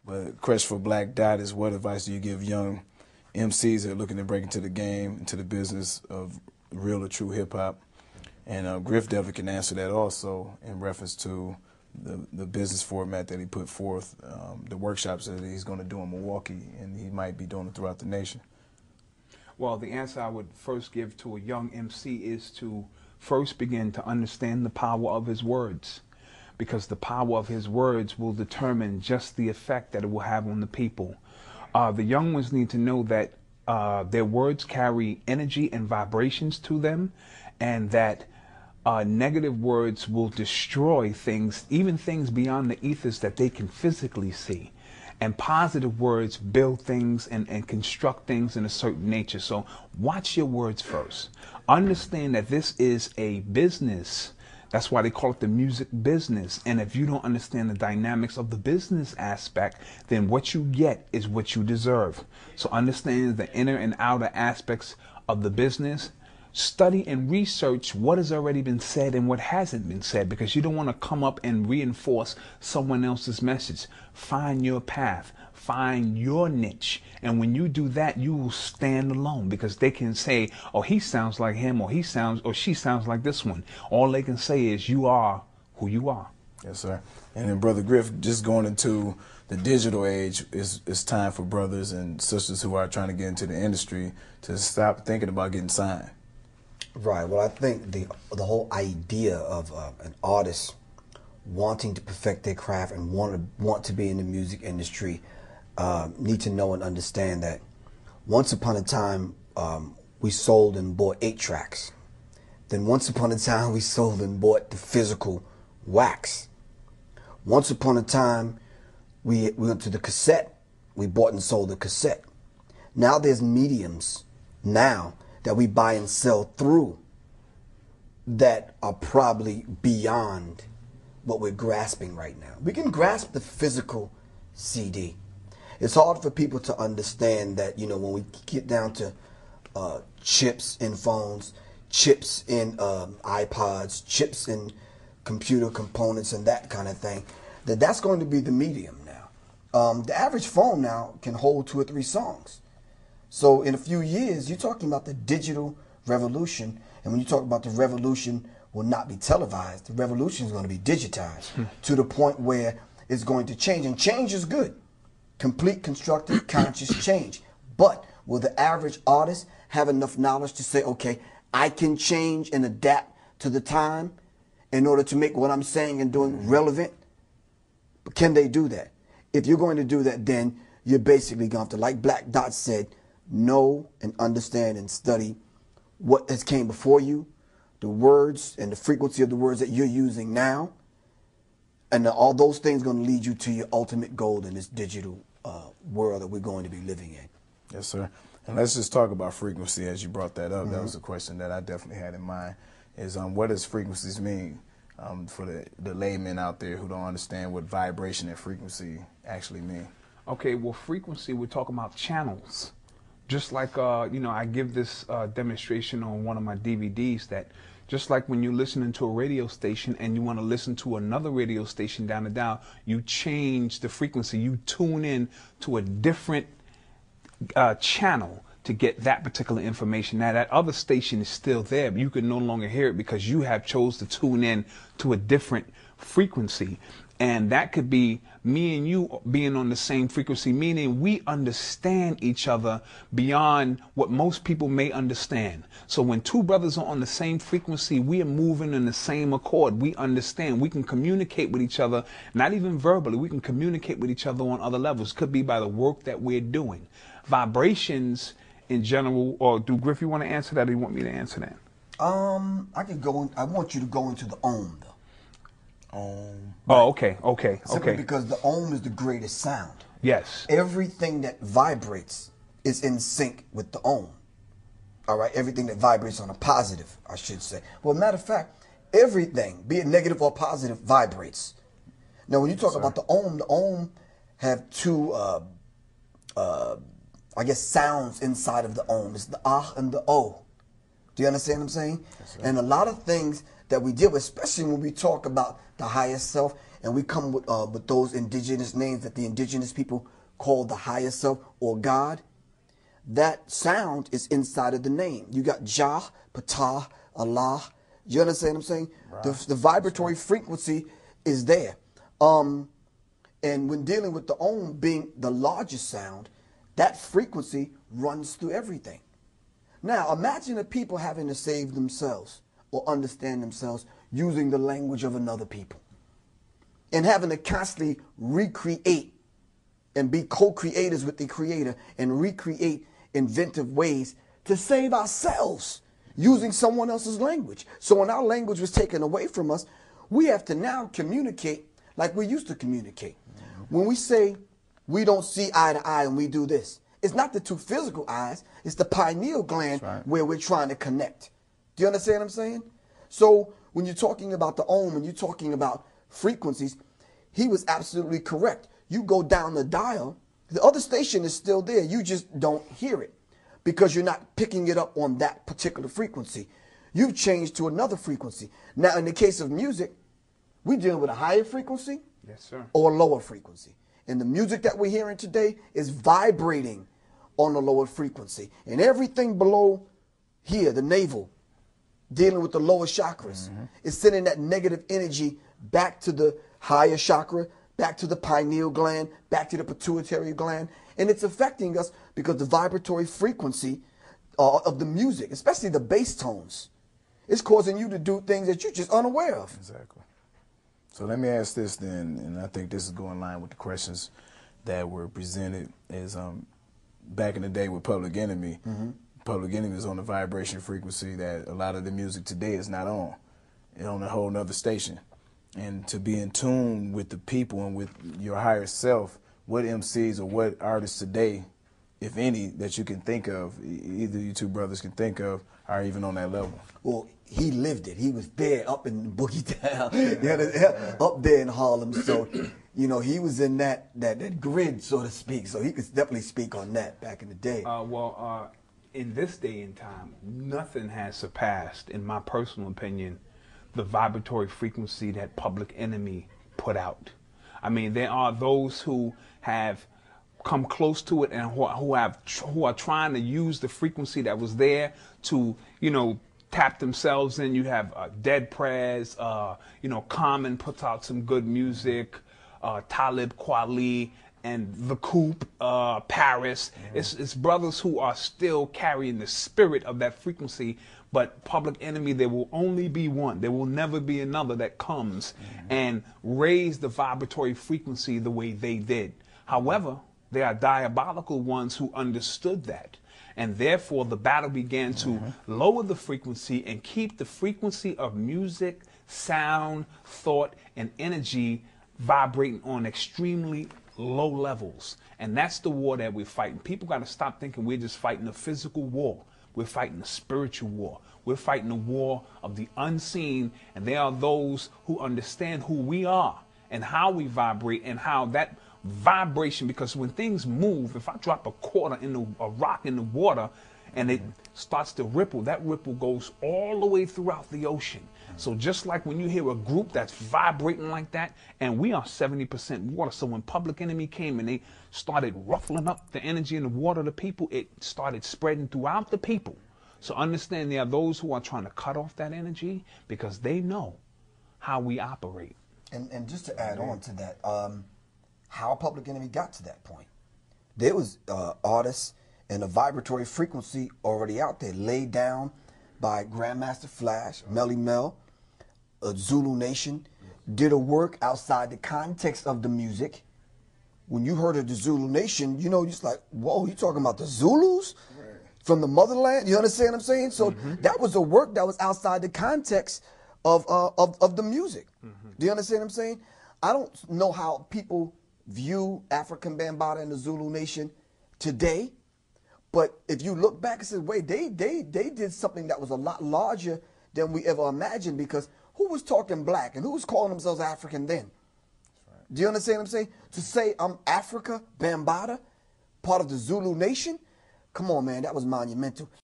But question for Black Dot is, what advice do you give young MCs that are looking to break into the game, into the business of real or true hip-hop? And Griff definitely can answer that also in reference to the business format that he put forth, the workshops that he's going to do in Milwaukee, and he might be doing it throughout the nation. Well, the answer I would first give to a young MC is to first begin to understand the power of his words, because the power of his words will determine just the effect that it will have on the people. The young ones need to know that their words carry energy and vibrations to them, and that negative words will destroy things, even things beyond the ethers that they can physically see. And positive words build things and construct things in a certain nature. So watch your words first. Understand that this is a business. That's why they call it the music business. And if you don't understand the dynamics of the business aspect, then what you get is what you deserve. So understand the inner and outer aspects of the business. Study and research what has already been said and what hasn't been said, because you don't want to come up and reinforce someone else's message. Find your path, find your niche, and when you do that, you will stand alone, because they can say, oh, he sounds like him, or she sounds like this one. All they can say is you are who you are. Yes, sir. And then Brother Griff, just going into the digital age, it's time for brothers and sisters who are trying to get into the industry to stop thinking about getting signed. Right. Well, I think the whole idea of an artist wanting to perfect their craft and want to be in the music industry need to know and understand that once upon a time we sold and bought 8 tracks. Then once upon a time we sold and bought the physical wax. Once upon a time we went to the cassette. We bought and sold the cassette. Now there's mediums now that we buy and sell through that are probably beyond what we're grasping right now. We can grasp the physical CD. It's hard for people to understand that, you know, when we get down to chips in phones, chips in iPods, chips in computer components and that kind of thing, that's going to be the medium now. The average phone now can hold 2 or 3 songs. So in a few years, you're talking about the digital revolution. And when you talk about the revolution will not be televised, the revolution is going to be digitized to the point where it's going to change. And change is good. Complete, constructive, conscious change. But will the average artist have enough knowledge to say, okay, I can change and adapt to the time in order to make what I'm saying and doing relevant? But can they do that? If you're going to do that, then you're basically going to have to, like Black Dot said, know and understand and study what has came before you, the words and the frequency of the words that you're using now, and all those things are going to lead you to your ultimate goal in this digital world that we're going to be living in. Yes, sir. And let's just talk about frequency as you brought that up. That was a question that I definitely had in mind, is what does frequencies mean for the laymen out there who don't understand what vibration and frequency actually mean? Okay, well, frequency, we're talking about channels. Just like, you know, I give this demonstration on one of my DVDs that just like when you're listening to a radio station and you want to listen to another radio station down the dial, you change the frequency. You tune in to a different channel to get that particular information. Now, that other station is still there, but you can no longer hear it because you have chose to tune in to a different frequency. And that could be me and you being on the same frequency, meaning we understand each other beyond what most people may understand. So when 2 brothers are on the same frequency, we are moving in the same accord. We understand. We can communicate with each other, not even verbally. We can communicate with each other on other levels. Could be by the work that we're doing. Vibrations in general, or do Griff, you want to answer that, or do you want me to answer that? I can go in, I want you to go into the ohm, though. Oh, okay. Simply because the ohm is the greatest sound. Yes. Everything that vibrates is in sync with the ohm. All right, everything that vibrates on a positive, I should say. Well, matter of fact, everything, be it negative or positive, vibrates. Now, when you talk about the ohm have 2, I guess, sounds inside of the ohm. It's the ah and the o. Do you understand what I'm saying? Yes, and a lot of things that we deal with, especially when we talk about the higher self and we come with those indigenous names that the indigenous people call the higher self or God, that sound is inside of the name. You got Jah, Ptah, Allah. You understand what I'm saying? Right. The vibratory frequency is there. And when dealing with the Om being the largest sound, that frequency runs through everything. Now, imagine the people having to save themselves or understand themselves using the language of another people and having to constantly recreate and be co-creators with the creator and recreate inventive ways to save ourselves using someone else's language. So when our language was taken away from us, we have to now communicate like we used to communicate. When we say we don't see eye to eye and we do this, it's not the two physical eyes, it's the pineal gland where we're trying to connect. Do you understand what I'm saying? So when you're talking about the Om and you're talking about frequencies, he was absolutely correct. You go down the dial, the other station is still there. You just don't hear it because you're not picking it up on that particular frequency. You've changed to another frequency. Now, in the case of music, we're dealing with a higher frequency, yes, sir, or a lower frequency. And the music that we're hearing today is vibrating on a lower frequency. And everything below here, the navel, dealing with the lower chakras, is sending that negative energy back to the higher chakra, back to the pineal gland, back to the pituitary gland. And it's affecting us because the vibratory frequency of the music, especially the bass tones, is causing you to do things that you're just unaware of. Exactly. So let me ask this then, and I think this is going in line with the questions that were presented, is back in the day with Public Enemy, Public Enemy is on the vibration frequency that a lot of the music today is not on. It's on a whole nother station. And to be in tune with the people and with your higher self, what MCs or what artists today, if any, that you can think of, either you two brothers can think of, are even on that level? Well, he lived it. He was there up in Boogie Down, up there in Harlem. So, you know, he was in that grid, so to speak. So he could definitely speak on that back in the day. In this day and time, nothing has surpassed, in my personal opinion, the vibratory frequency that Public Enemy put out. I mean, there are those who have come close to it and who are trying to use the frequency that was there to, you know, tap themselves in. You have Dead Prez, you know, Common puts out some good music, Talib Kweli, and The Coop, Paris. It's brothers who are still carrying the spirit of that frequency. But Public Enemy, there will only be one. There will never be another that comes and raise the vibratory frequency the way they did. However, there are diabolical ones who understood that. And therefore, the battle began to lower the frequency and keep the frequency of music, sound, thought, and energy vibrating on extremely low levels. And that's the war that we're fighting. People got to stop thinking we're just fighting a physical war. We're fighting a spiritual war. We're fighting a war of the unseen, and there are those who understand who we are and how we vibrate and how that vibration, because when things move, if I drop a rock in the water and it starts to ripple, that ripple goes all the way throughout the ocean. So just like when you hear a group that's vibrating like that, and we are 70% water, so when Public Enemy came and they started ruffling up the energy in the water of the people, it started spreading throughout the people. So understand there are those who are trying to cut off that energy because they know how we operate. And just to add on to that, how Public Enemy got to that point. There was artists and a vibratory frequency already out there, laid down by Grandmaster Flash, Melly Mel, Zulu Nation, did a work outside the context of the music. When you heard of the Zulu Nation, you know, just like, whoa, you talking about the Zulus? From the motherland? You understand what I'm saying? So that was a work that was outside the context of the music. Do you understand what I'm saying? I don't know how people view African Bambaataa and the Zulu Nation today, but if you look back and say, wait, they did something that was a lot larger than we ever imagined, because who was talking black and who was calling themselves African then? Do you understand what I'm saying? To say I'm Africa Bambaataa, part of the Zulu Nation, come on, man, that was monumental.